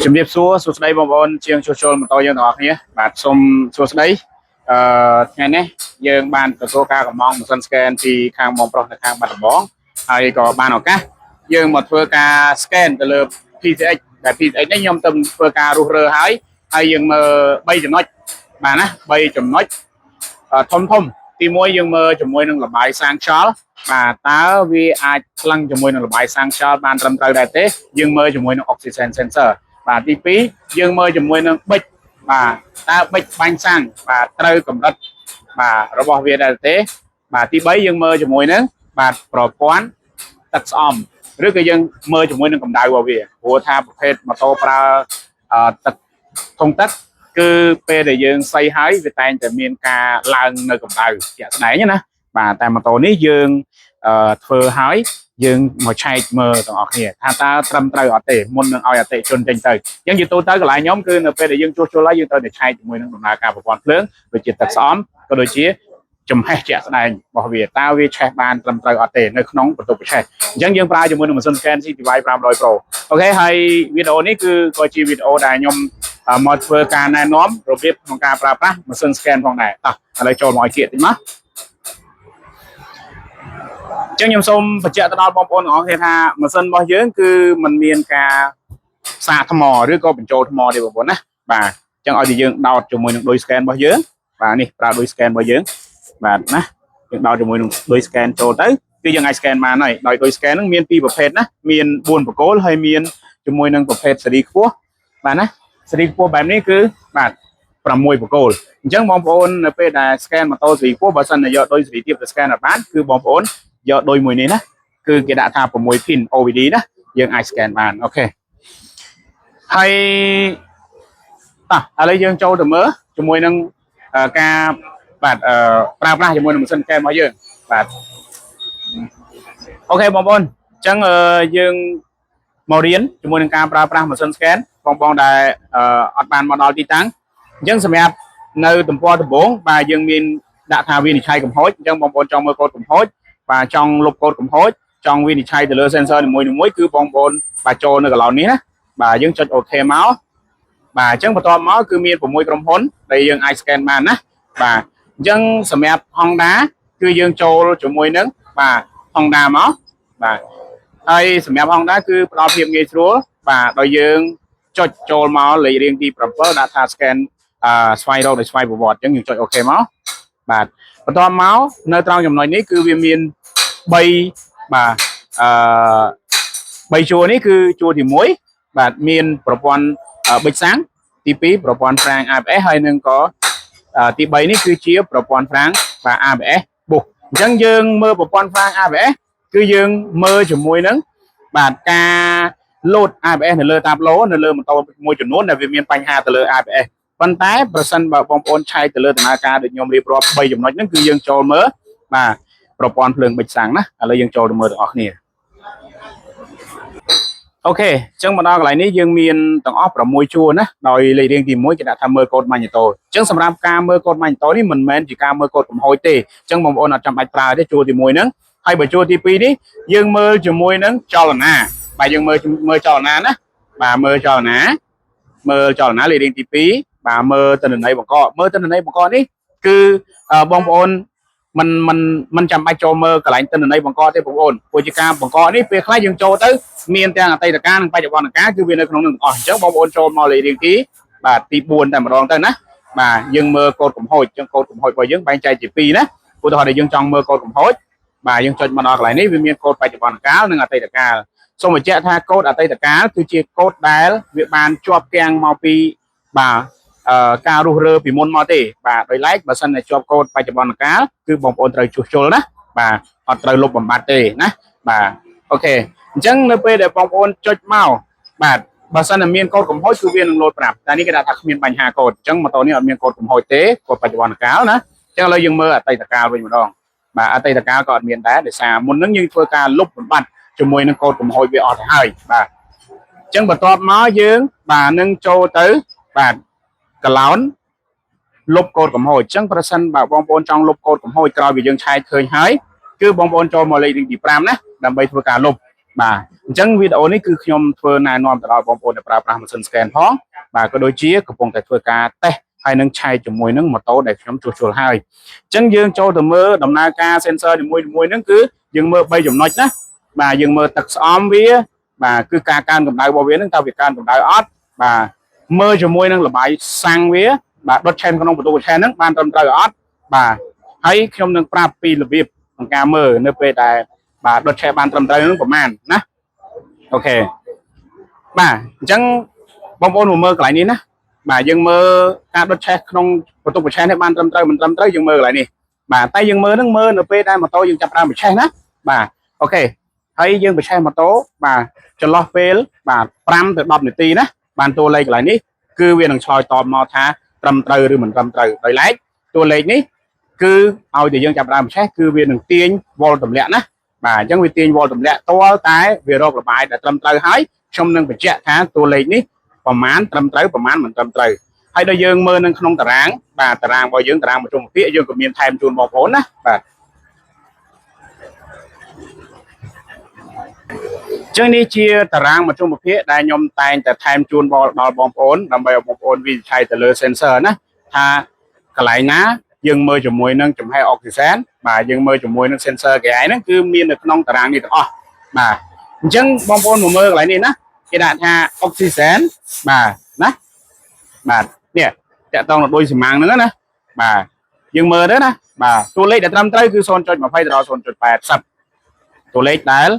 ជំរាបសួរសួស្តីបងប្អូនជាងជួសជុលម៉ូតូយើងទាំងអស់គ្នាបាទសូមសួស្តីថ្ងៃនេះយើងបានទទួលការកម្មងម៉ាស៊ីន scan ពីខាងបងប្រុសនៅខាងបាត់ដំបងហើយក៏បានឱកាសយើងមកធ្វើការ scan ទៅលើ PCX ដែល PCX នេះខ្ញុំទៅធ្វើការរុះរើហើយយើងមើល3ចំណុចបាទណា3ចំណុចធំទី1យើងមើលជាមួយនឹងលបាយសាំងខ្យល់បាទតើវាអាចថ្លឹងជាមួយនឹងលបាយសាំងខ្យល់បានត្រឹមត្រូវដែរទេយើងមើលជាមួយនឹង oxygen sensor បាទទី2យើងមើលជាមួយនឹងប៊ិចបាទតើប៊ិចបាញ់សាំងបាទត្រូវកម្រិតបាទរបស់វាដែរទេបាទទី3យើងមើលជាមួយនឹងបាទប្រព័ន្ធទឹកស្អំឬក៏យើងមើលជាមួយនឹងកម្ដៅរបស់វាព្រោះថាប្រភេទម៉ូតូប្រើទឹកធុងទឹកគឺពេលដែលយើងសៃហើយវាតែងតែមានការឡើងនៅកម្ដៅជាក់ស្ដែងណាបាទតែម៉ូតូនេះយើងធ្វើហើយយើងមកឆែកមើលទាំងអស់គ្នាថាតើត្រឹមត្រូវអត់ទេមុននឹងឲ្យអតិជនចេញទៅអញ្ចឹងជាទូទៅកន្លែងខ្ញុំគឺនៅពេលដែលយើងជួសជុលហើយយើងត្រូវតែឆែកជាមួយនឹងដំណើរការប្រព័ន្ធភ្លើងដូចជាទឹកស្អំក៏ដូចជាចំហេះជាក់ស្ដែងរបស់វាតើវាឆេះបានត្រឹមត្រូវអត់ទេនៅក្នុងបន្ទប់ប្រឆេះអញ្ចឹងយើងប្រើជាមួយនឹងម៉ាស៊ីន scan CTY 500 Pro អូខេហើយវីដេអូនេះគឺក៏ជាវីដេអូដែលខ្ញុំមកធ្វើការណែនាំរបៀបក្នុងការប្រើប្រាស់ម៉ាស៊ីន scan ផងដែរឥឡូវចូលមកឲ្យគៀកតិចមកចឹងខ្ញុំសូមបញ្ជាក់ទៅដល់បងប្អូនទាំងអស់គ្នាថាម៉ាស៊ីនរបស់យើងគឺมันមានការសាកថ្មឬក៏បញ្ចូលថ្មទេបងប្អូនណាបាទចឹងឲ្យតែយើងដោតជាមួយនឹងឌុយ scan របស់យើងបាទនេះប្រើឌុយ scan របស់យើងបាទណាយើងដោតជាមួយនឹងឌុយ scan ចូលទៅគឺយើងអាច scan បានហើយដោយឌុយ scan ហ្នឹងមាន2ប្រភេទណាមាន4បកគោលហើយមានជាមួយនឹងប្រភេទស៊េរីខ្ពស់បាទណាស៊េរីខ្ពស់បែបនេះគឺបាទ6បកគោលអញ្ចឹងបងប្អូននៅពេលដែល scan ម៉ូតូស៊េរីខ្ពស់បើសិនជាយកឌុយស៊េរីទាបទៅ scan អត់បានគឺបងប្អូនយកដូចមួយនេះណាគឺគេដាក់ថា6 pin OVD ណាយើងអាច scan បានអូខេហើយឥឡូវយើងចូលទៅមើលជាមួយនឹងការបាទប្រើប្រាស់ជាមួយនឹងម៉ាស៊ីន scan របស់យើងបាទអូខេបងប្អូនអញ្ចឹងយើងមករៀនជាមួយនឹងការប្រើប្រាស់ម៉ាស៊ីន scan បងប្អូនដែលអត់បានមកដល់ទីតាំងអញ្ចឹងសម្រាប់នៅទំព័រដំបូងបាទយើងមានដាក់ថាវិនិច្ឆ័យកំហុសអញ្ចឹងបងប្អូនចង់មើលកូដកំហុសបាទចង់លុបកូដកំហុសចង់វិនិច្ឆ័យទៅលើ sensor នីមួយៗគឺបងប្អូនបាទចូលនៅកន្លោននេះណាបាទយើងចុច OK មកបាទអញ្ចឹងបន្ទាប់មកគឺមាន6ក្រុមហ៊ុនដែលយើងអាច scan បានណាបាទអញ្ចឹងសម្រាប់ Honda គឺយើងចូលជាមួយនឹងបាទ Honda មកបាទហើយសម្រាប់ Honda គឺផ្ដល់ភាពងាយស្រួលបាទដោយយើងចុចចូលមកលេខរៀងទី7ដាក់ថា scan ស្វែងរកដោយស្វ័យប្រវត្តិអញ្ចឹងយើងចុច OK មកបាទបន្ទាប់មកនៅត្រង់ចំណុចនេះគឺវាមាន3បាទ3ជួរនេះគឺជួរទី1បាទមានប្រព័ន្ធប៊ិចសាំងទី2ប្រព័ន្ធហ្វ្រាំង ABS ហើយនឹងក៏ទី3នេះគឺជាប្រព័ន្ធហ្វ្រាំងបាទ ABS បុសអញ្ចឹងយើងមើលប្រព័ន្ធហ្វ្រាំង ABS គឺយើងមើលជាមួយនឹងបាទការលោត ABS នៅលើតាប់ឡូនៅលើម៉ូតូមួយចំនួនដែលវាមានបញ្ហាទៅលើ ABS ប៉ុន្តែប្រសិនបើបងប្អូនឆែកទៅលើដំណើរការដូចខ្ញុំរៀបរាប់3ចំណុចហ្នឹងគឺយើងចូលមើលបាទប្រព័ន្ធភ្លើងប៊ិចសាំងណាឥឡូវយើងចូលទៅមើលទាំងអស់គ្នាអូខេអញ្ចឹងមកដល់កន្លែងនេះយើងមានទាំងអស់6ជួរណាដោយលេខរៀងទី1គេដាក់ថាមើលកូដម៉ាញ៉េតូអញ្ចឹងសម្រាប់ការមើលកូដម៉ាញ៉េតូនេះមិនមែនជាការមើលកូដកំហុសទេអញ្ចឹងបងប្អូនអត់ចាំបាច់ប្រើទេជួរទី1ហ្នឹងហើយបើជួរទី2នេះយើងមើលជាមួយនឹងចលនាបាទយើងមើលចលនាណាបាទមើលចលនាលេខរៀងទី2បាទមើលទិន្នន័យបង្កមើលទិន្នន័យបង្កនេះគឺបងប្អូនមិនចាំបាច់ចូលមើលកន្លែងទិន្នន័យបង្កទេបងប្អូនព្រោះជាការបង្កនេះពេលខ្លះយើងចូលទៅមានទាំងអតីតកាលនិងបច្ចុប្បន្នកាលគឺវានៅក្នុងនឹងទាំងអស់អញ្ចឹងបងប្អូនចូលមកលេខរៀងទីបាទទី4តែម្ដងទៅណាបាទយើងមើលកូដកំហុសអញ្ចឹងកូដកំហុសរបស់យើងបែងចែកជា2ណាឧទាហរណ៍ដែលយើងចង់មើលកូដកំហុសបាទយើងចុចមកដល់កន្លែងនេះវាមានកូដបច្ចុប្បន្នកាលនិងអតីតកាលសូមបញ្ជាក់ថាកូដអតីតកាលគឺជាកូដដែលវាបានជាប់គាំងមកពីបាទការរុះរើពីមុនមកទេបាទដោយឡែកបើសិនតែជាប់កូដបច្ចុប្បន្នកាលគឺបងប្អូនត្រូវជួសជុលណាបាទអត់ត្រូវលុបបំបត្តិទេណាបាទអូខេអញ្ចឹងនៅពេលដែលបងប្អូនចុចមកបាទបើសិនតែមានកូដកំហុសគឺវានឹងលោតប្រាប់តែនេះគេដាក់ថាគ្មានបញ្ហាកូដអញ្ចឹងម៉ូតូនេះអត់មានកូដកំហុសទេកូដបច្ចុប្បន្នកាលណាអញ្ចឹងឥឡូវយើងមើលអតីតកាលវិញម្ដងបាទអតីតកាលក៏អត់មានដែរដោយសារមុនហ្នឹងយើងធ្វើការលុបបំបត្តិជាមួយនឹងកូដកំហុសវាអស់ទៅហើយបាទអញ្ចឹងបន្ទាប់មកយើងបាទនឹងចូលទៅបាទកឡោនលុបកូដកំហុសអញ្ចឹងប្រសិនបើបងប្អូនចង់លុបកូដកំហុសក្រោយពីយើងឆែកឃើញហើយគឺបងប្អូនចូលមកលេខរៀងទី5ណាដើម្បីធ្វើការលុប បាទអញ្ចឹងវីដេអូនេះគឺខ្ញុំធ្វើណែនាំទៅដល់បងប្អូនដែលប្រើប្រាស់ម៉ាស៊ីន scan ផងបាទក៏ដូចជាកំពុងតែធ្វើការតេស្តហើយនឹងឆែកជាមួយនឹងម៉ូតូដែលខ្ញុំជួសជុលហើយអញ្ចឹងយើងចូលទៅមើលដំណើរការ sensor នីមួយៗហ្នឹងគឺយើងមើល3ចំណុចណាបាទយើងមើលទឹកស្អំវាបាទគឺការកើនកម្ដៅរបស់វាហ្នឹងតើវាកើនកម្ដៅអត់បាទមើលជាមួយនឹងលបាយសាំងវាបាទដុតឆេនក្នុងបន្ទប់ឆេនហ្នឹងបានត្រឹមត្រូវអត់បាទហើយខ្ញុំនឹងប្រាប់ពីរបៀបក្នុងការមើលនៅពេលដែលបាទដុតឆេនបានត្រឹមត្រូវហ្នឹងប្រហែលណាអូខេបាទអញ្ចឹងបងប្អូនមកមើលកន្លែងនេះណាបាទយើងមើលការដុតឆេះក្នុងបន្ទប់ប្រឆេះនេះបានត្រឹមត្រូវមិនត្រឹមត្រូវយើងមើលកន្លែងនេះបាទតែយើងមើលហ្នឹងមើលនៅពេលដែលម៉ូតូយើងចាប់ផ្ដើមប្រឆេះណាបាទអូខេហើយយើងប្រឆេះម៉ូតូបាទចន្លោះពេលបាទ5ទៅ10នាទីណាបានតួលេខកន្លែងនេះគឺវានឹងឆ្លើយតបមកថាត្រឹមត្រូវឬមិនត្រឹមត្រូវដោយឡែកតួលេខនេះគឺឲ្យតែយើងចាប់ផ្ដើមប្រឆេះគឺវានឹងទាញវ៉ុលទម្លាក់ណាបាទអញ្ចឹងវាទាញវ៉ុលទម្លាក់ទាល់តែវារករបាយដែលត្រឹមត្រូវហើយខ្ញុំនឹងបញ្ជាក់ថាតួលេខនេះប្រមាណត្រឹមត្រូវប្រមាណមិនត្រឹមត្រូវហើយដល់យើងមើលនៅក្នុងតារាងបាទតារាងរបស់យើងតារាងប្រជុំវិភាគយើងក៏មានថែមជូនបងប្អូនណាបាទចឹងនេះជាតារាងប្រជុំវិភាគដែលខ្ញុំតែងតែថែមជូនដល់បងប្អូនដើម្បីឲ្យបងប្អូនវិនិច្ឆ័យទៅលើ sensor ណាថាកន្លែងណាយើងមើលជាមួយនឹងចំហាយអុកស៊ីសែនបាទយើងមើលជាមួយនឹង sensor គេឯងហ្នឹងគឺមាននៅក្នុងតារាងនេះទាំងអស់បាទអញ្ចឹងបងប្អូនមកមើលកន្លែងនេះណាគេដាក់ថាអុកស៊ីសែនបាទណាបាទនេះតាក់ទងនឹងដូចសម្ាំងហ្នឹងណាបាទយើងមើលទៅណាបាទតួលេខដែលត្រឹមត្រូវគឺ 0.20 ទៅដល់ 0.80 តួលេខដែល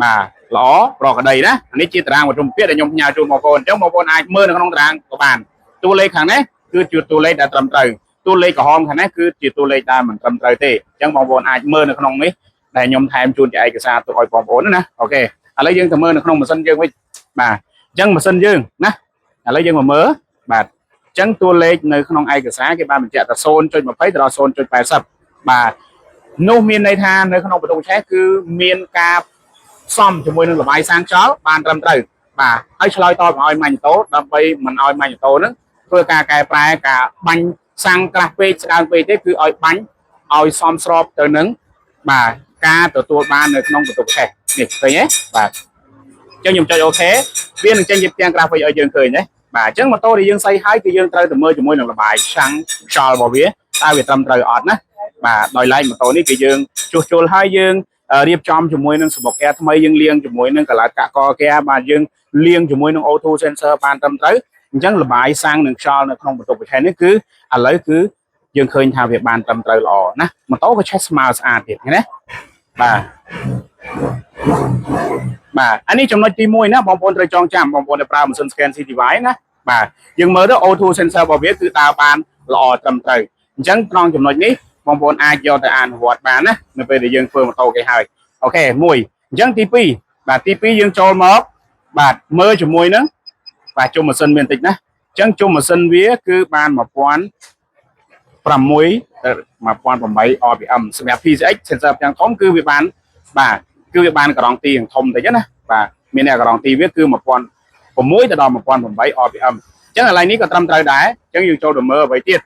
បាទល្អប្រកក្តីណានេះជាតារាងប្រជុំពាក្យដែលខ្ញុំផ្ញើជូនបងប្អូនអញ្ចឹងបងប្អូនអាចមើលនៅក្នុងតារាងក៏បានតួលេខខាងនេះគឺជាតួលេខដែលត្រឹមត្រូវតួលេខក្រហមខាងនេះគឺជាតួលេខដែលមិនត្រឹមត្រូវទេអញ្ចឹងបងប្អូនអាចមើលនៅក្នុងនេះដែលខ្ញុំថែមជូនជាឯកសារទុកឲ្យបងប្អូនណាអូខេឥឡូវយើងទៅមើលនៅក្នុងម៉ាស៊ីនយើងវិញបាទអញ្ចឹងម៉ាស៊ីនយើងណាឥឡូវយើងមកមើលបាទអញ្ចឹងតួលេខនៅក្នុងឯកសារគេបានបញ្ជាក់ថា 0.20 ទៅដល់ 0.80 បាទនោះមានន័យថានៅក្នុងបន្ទប់ឆេះគឺមានការសំជាមួយនឹងលបាយសាំងខ្យល់បានត្រឹមត្រូវបាទហើយឆ្លើយតបឲ្យម៉ាញ់ម៉ូតូដើម្បីមិនឲ្យម៉ាញ់ម៉ូតូហ្នឹងធ្វើការកែប្រែការបាញ់សាំងក្រាស់ពេកស្ដើងពេកទេគឺឲ្យបាញ់ឲ្យសមស្របទៅនឹងបាទការទទួលបាននៅក្នុងបន្ទប់ឆេះនេះឃើញទេបាទអញ្ចឹងខ្ញុំចុចអូខេវានឹងចេញជាផ្ទាំងក្រាហ្វិកឲ្យយើងឃើញទេបាទអញ្ចឹងម៉ូតូដែលយើងសៃហើយគឺយើងត្រូវតែមើលជាមួយនឹងលបាយសាំងខ្យល់របស់វាតើវាត្រឹមត្រូវអត់ណាបាទដោយឡែកម៉ូតូនេះគឺយើងជួសជុលហើយយើងរៀបចំជាមួយនឹងសំបុកអែថ្មីយើងលាងជាមួយនឹងកន្លៅកាក់កកែបាទយើងលាងជាមួយនឹង O2 sensor បានត្រឹមត្រូវអញ្ចឹងលបាយសាំងនឹងខ្យល់នៅក្នុងបន្ទប់ប្រឆេះនេះគឺឥឡូវគឺយើងឃើញថាវាបានត្រឹមត្រូវល្អណាម៉ូតូក៏ឆេះស្មើស្អាតទៀតណាបាទបាទអានេះចំណុចទី1ណាបងប្អូនត្រូវចងចាំបងប្អូនដែលប្រើម៉ាស៊ីន scan CTY ណាបាទយើងមើលទៅ O2 sensor របស់វាគឺដើរបានល្អត្រឹមត្រូវអញ្ចឹងត្រង់ចំណុចនេះបងប្អូនអាចយកទៅអនុវត្តបានណានៅពេលដែលយើងធ្វើម៉ូតូគេហើយអូខេ1អញ្ចឹងទី2បាទទី2យើងចូលមកបាទមើលជាមួយនឹងបាទជុំម៉ាស៊ីនមានតិចណាអញ្ចឹងជុំម៉ាស៊ីនវាគឺបាន1006ទៅ1008 RPM សម្រាប់ PCX sensor យ៉ាងធំគឺវាបានបាទគឺវាបានការ៉ង់ទីយ៉ាងធំតិចណាបាទមានការ៉ង់ទីវាគឺ1006ទៅដល់1008 RPM អញ្ចឹងឥឡូវនេះក៏ត្រឹមត្រូវដែរអញ្ចឹងយើងចូលទៅមើលអ្វីទៀត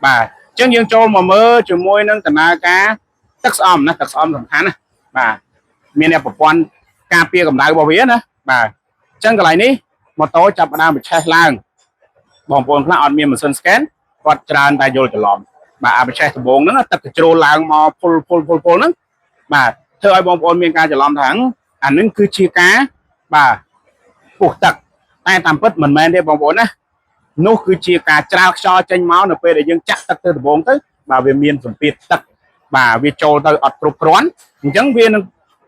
បាទអញ្ចឹងយើងចូលមកមើលជាមួយនឹងដំណើរការទឹកស្អំណាទឹកស្អំសំខាន់ណាបាទមានប្រព័ន្ធការពារកម្ដៅរបស់វាណាបាទអញ្ចឹងកន្លែងនេះម៉ូតូចាប់ផ្ដើមប្រឆេះឡើងបងប្អូនខ្លះអត់មានម៉ាស៊ីន scan គាត់ច្រើនតែយល់ច្រឡំបាទអាប្រឆេះដំបូងហ្នឹងទឹកកជ្រោលឡើងមកពុលហ្នឹងបាទធ្វើឲ្យបងប្អូនមានការច្រឡំថាអានឹងគឺជាការបាទពុះទឹកតែតាមពិតមិនមែនទេបងប្អូនណានោះគឺជាការច្រាលខ្យល់ចេញមកនៅពេលដែលយើងចាក់ទឹកទៅដំបូងទៅបាទវាមានសម្ពាធទឹកបាទវាចូលទៅអត់គ្រប់គ្រាន់អញ្ចឹងវានឹង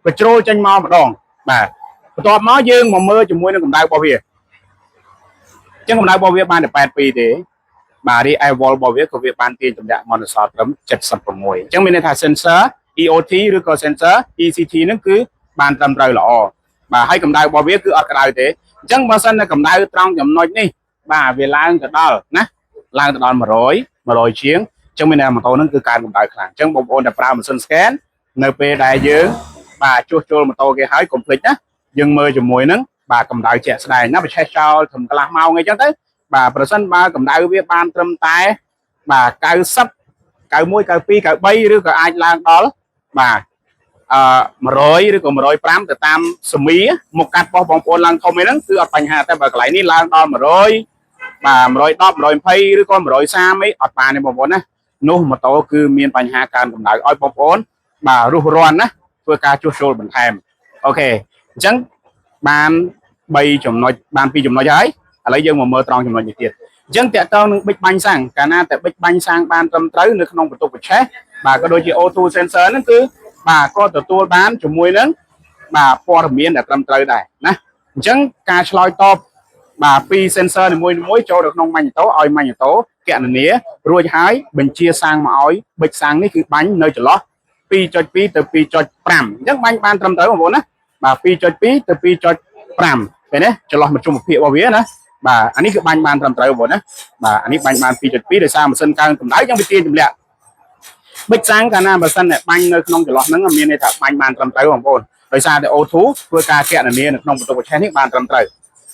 កជ្រោលចេញមកម្ដងបាទបន្ទាប់មកយើងមកមើលជាមួយនឹងកម្ដៅរបស់វាអញ្ចឹងកម្ដៅរបស់វាបានតែ82ទេបាទរីឯ volt របស់វាក៏វាបានទាញទម្លាក់មកដល់សល់ត្រឹម76អញ្ចឹងមានន័យថា sensor EOT ឬក៏ sensor ECT ហ្នឹងគឺបានត្រឹមត្រូវល្អបាទហើយកម្ដៅរបស់វាគឺអត់ក្ដៅទេអញ្ចឹងបើសិនតែកម្ដៅត្រង់ចំណុចនេះបាទវាឡើងទៅដល់ណាឡើងទៅដល់100ជាងអញ្ចឹងមានន័យថាម៉ូតូហ្នឹងគឺកើនកម្ដៅខ្លាំងអញ្ចឹងបងប្អូនដែលប្រើម៉ាស៊ីន scan នៅពេលដែលយើងបាទជួសជុលម៉ូតូគេហើយកុំភ្លេចណាយើងមើលជាមួយនឹងបាទកម្ដៅជាក់ស្ដែងណាប្រឆេះចោលត្រឹមកន្លះម៉ោងអីចឹងទៅបាទប្រសិនបើកម្ដៅវាបានត្រឹមតែបាទ90 91 92 93ឬក៏អាចឡើងដល់បាទ 100 ឬក៏105ទៅតាមសមីមកកាត់បោះបងប្អូនឡើងធំឯហ្នឹងគឺអត់បញ្ហាតែបើកន្លែងនេះឡើងដល់100បាទ110 120ឬក៏130អីអត់បានទេបងប្អូនណានោះម៉ូតូគឺមានបញ្ហាកើនកម្ដៅឲ្យបងប្អូនបាទរស់រាន់ណាធ្វើការជួសជុលបន្ថែមអូខេអញ្ចឹងបាន3ចំណុចបាន2ចំណុចហើយឥឡូវយើងមកមើលត្រង់ចំណុចនេះទៀតអញ្ចឹងតកតងនឹងប៊ិចបាញ់សាំងកាលណាតែប៊ិចបាញ់សាំងបានត្រឹមត្រូវនៅក្នុងបន្ទប់ប្រឆេះបាទក៏ដូចជា O2 sensor ហ្នឹងគឺបាទក៏ទទួលបានជាមួយនឹងបាទព័ត៌មានដែលត្រឹមត្រូវដែរណាអញ្ចឹងការឆ្លើយតបបាទពី sensor នីមួយៗចូលទៅក្នុងម៉ាញ់តូឲ្យម៉ាញ់តូកណនារួចហើយបញ្ជាសាំងមកឲ្យប៊ិចសាំងនេះគឺបាញ់នៅចន្លោះ 2.2 ទៅ 2.5 អញ្ចឹងបាញ់បានត្រឹមត្រូវបងប្អូនណាបាទ 2.2 ទៅ 2.5 ឃើញទេចន្លោះមជ្ឈមភាគរបស់វាណាបាទអានេះគឺបាញ់បានត្រឹមត្រូវបងប្អូនណាបាទអានេះបាញ់បាន 2.2 ដោយសារម៉ាស៊ីនកើនកម្ដៅចឹងវាទាញទម្លាក់ប៊ិចសាំងកាលណាបើសិនតែបាញ់នៅក្នុងចន្លោះហ្នឹងមានន័យថាបាញ់បានត្រឹមត្រូវបងប្អូនដោយសារតែ O2 ធ្វើការកណនានៅក្នុងបន្ទប់ប្រឆេះនេះបានត្រឹមត្រូវ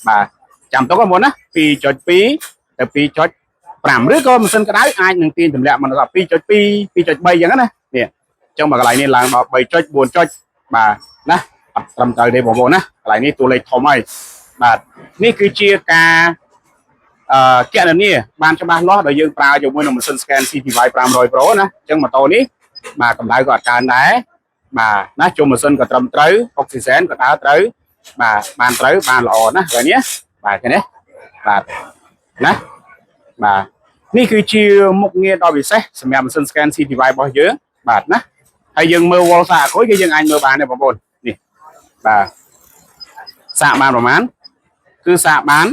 បាទចាំទុកបងប្អូនណា 2.2 ទៅ 2.5 ឬក៏ម៉ាស៊ីនក្ដៅអាចនឹងទាញទម្លាក់មកដល់ 2.2 2.3 អញ្ចឹងណានេះអញ្ចឹងមកកន្លែងនេះឡើងដល់ 3.4 បាទណាអត់ត្រឹមត្រូវទេបងប្អូនណាកន្លែងនេះតួលេខធំហើយបាទនេះគឺជាការកណនាបានច្បាស់លាស់ដោយយើងប្រើជាមួយនឹងម៉ាស៊ីន scan CTY 500 Pro ណាអញ្ចឹងម៉ូតូនេះបាទកម្ដៅក៏អត់កើនដែរបាទណាជុំម៉ាស៊ីនក៏ត្រឹមត្រូវអុកស៊ីហ្សែនក៏ដើរត្រូវបាទបានត្រូវបានល្អណាស់ហើយនេះបាទឃើញទេបាទណាបាទនេះគឺជាមុខងារដ៏ពិសេសសម្រាប់ម៉ាស៊ីន scan CTY របស់យើងបាទណាហើយយើងមើល wall សាកអគុយគឺយើងអាចមើលបានដែរបងប្អូននេះបាទសាកបានប្រហែលគឺសាកបាន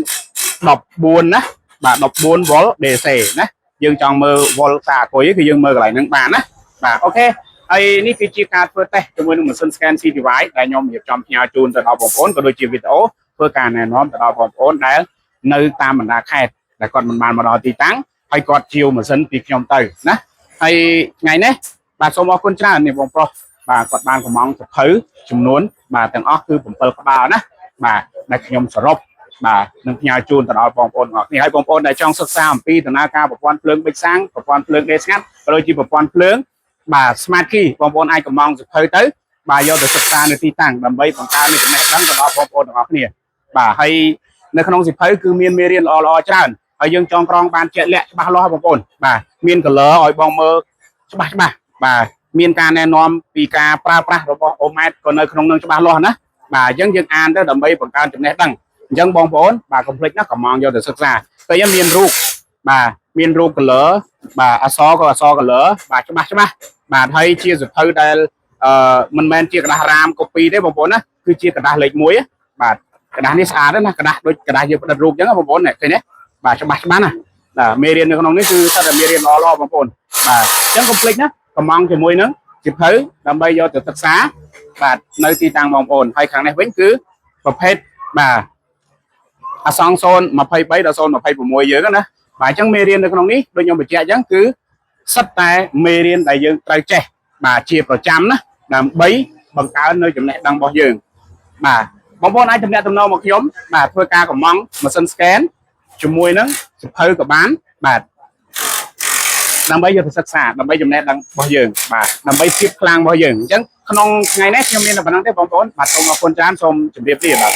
14ណាបាទ14 volt DC ណាយើងចង់មើល volt សាអគុយគឺយើងមើលកន្លែងហ្នឹងបានណាបាទអូខេហើយនេះគឺជាការធ្វើតេស្តជាមួយនឹងម៉ាស៊ីន scan CTY ដែលខ្ញុំរៀបចំផ្ញើជូនទៅដល់បងប្អូនក៏ដូចជាវីដេអូធ្វើការណែនាំទៅដល់បងប្អូនដែលនៅតាមបណ្ដាខេត្តដែលគាត់មិនបានមកដល់ទីតាំងហើយគាត់ជាវម៉ាស៊ីនពីខ្ញុំទៅណាហើយថ្ងៃនេះបាទសូមអរគុណច្រើននេះបងប្រុសបាទគាត់បានកំងសភៅចំនួនបាទទាំងអស់គឺ7ក្បាលណាបាទដែលខ្ញុំសរុបបាទនឹងផ្ញើជូនទៅដល់បងប្អូនទាំងអស់នេះហើយបងប្អូនដែលចង់សិក្សាអំពីដំណើរការប្រព័ន្ធភ្លើងប៊ិចសាំងប្រព័ន្ធភ្លើងដេរស្ងាត់ក៏ដូចជាប្រព័ន្ធភ្លើងបាទ smart key បងប្អូនអាចកំងសភៅទៅបាទយកទៅសិក្សានៅទីតាំងដើម្បីបង្កើននូវចំណេះដឹងទៅដល់បងប្អូនទាំងអស់គ្នាបាទហើយនៅក្នុងសភៅគឺមានមេរៀនល្អៗច្រើនហើយយើងចងក្រងបានជាក់លាក់ច្បាស់លាស់បងប្អូនបាទមាន color ឲ្យបងមើលច្បាស់បាទមានការណែនាំពីការប្រើប្រាស់របស់អូម៉ែតក៏នៅក្នុងនឹងច្បាស់លាស់ណាបាទអញ្ចឹងយើងអានទៅដើម្បីបង្កើនចំណេះដឹងអញ្ចឹងបងប្អូនបាទកុំភ្លេចណាកំងយកទៅសិក្សាពេលនេះមានរូបបាទមានរូប color បាទអក្សរក៏អក្សរ color បាទច្បាស់បាទហើយជាសភៅដែលមិនមែនជាกระดาษរាម copy ទេបងប្អូនណាគឺជាกระดาษលេខ1បាទกระดาษនេះស្អាតណាกระดาษដូចกระดาษយើងផ្ដិតរូបអញ្ចឹងបងប្អូនឃើញទេបាទច្បាស់ណាមេរៀននៅក្នុងនេះគឺស្ថិតតែមេរៀនល្អបងប្អូនបាទអញ្ចឹងកុំភ្លេចណាកំងជាមួយនឹងសភៅដើម្បីយកទៅសិក្សាបាទនៅទីតាំងបងប្អូនហើយខាងនេះវិញគឺប្រភេទបាទអសង្ខ023ដល់026យើងណាបាទអញ្ចឹងមេរៀននៅក្នុងនេះដូចខ្ញុំបញ្ជាក់អញ្ចឹងគឺសិតតែមេរៀនដែលយើងត្រូវចេះបាទជាប្រចាំណាដើម្បីបង្កើននៅចំណេះដឹងរបស់យើងបាទបងប្អូនអាចទំនាក់ទំនងមកខ្ញុំបាទធ្វើការកំងម៉ាស៊ីន scan ជាមួយនឹងសភៅក៏បានបាទដើម្បីយកទៅសិក្សាដើម្បីចំណេះដឹងរបស់យើងបាទដើម្បីភាពខ្លាំងរបស់យើងអញ្ចឹងក្នុងថ្ងៃនេះខ្ញុំមានតែប៉ុណ្្នឹងទេបងប្អូនបាទសូមអរគុណច្រើនសូមជម្រាបលាបាទ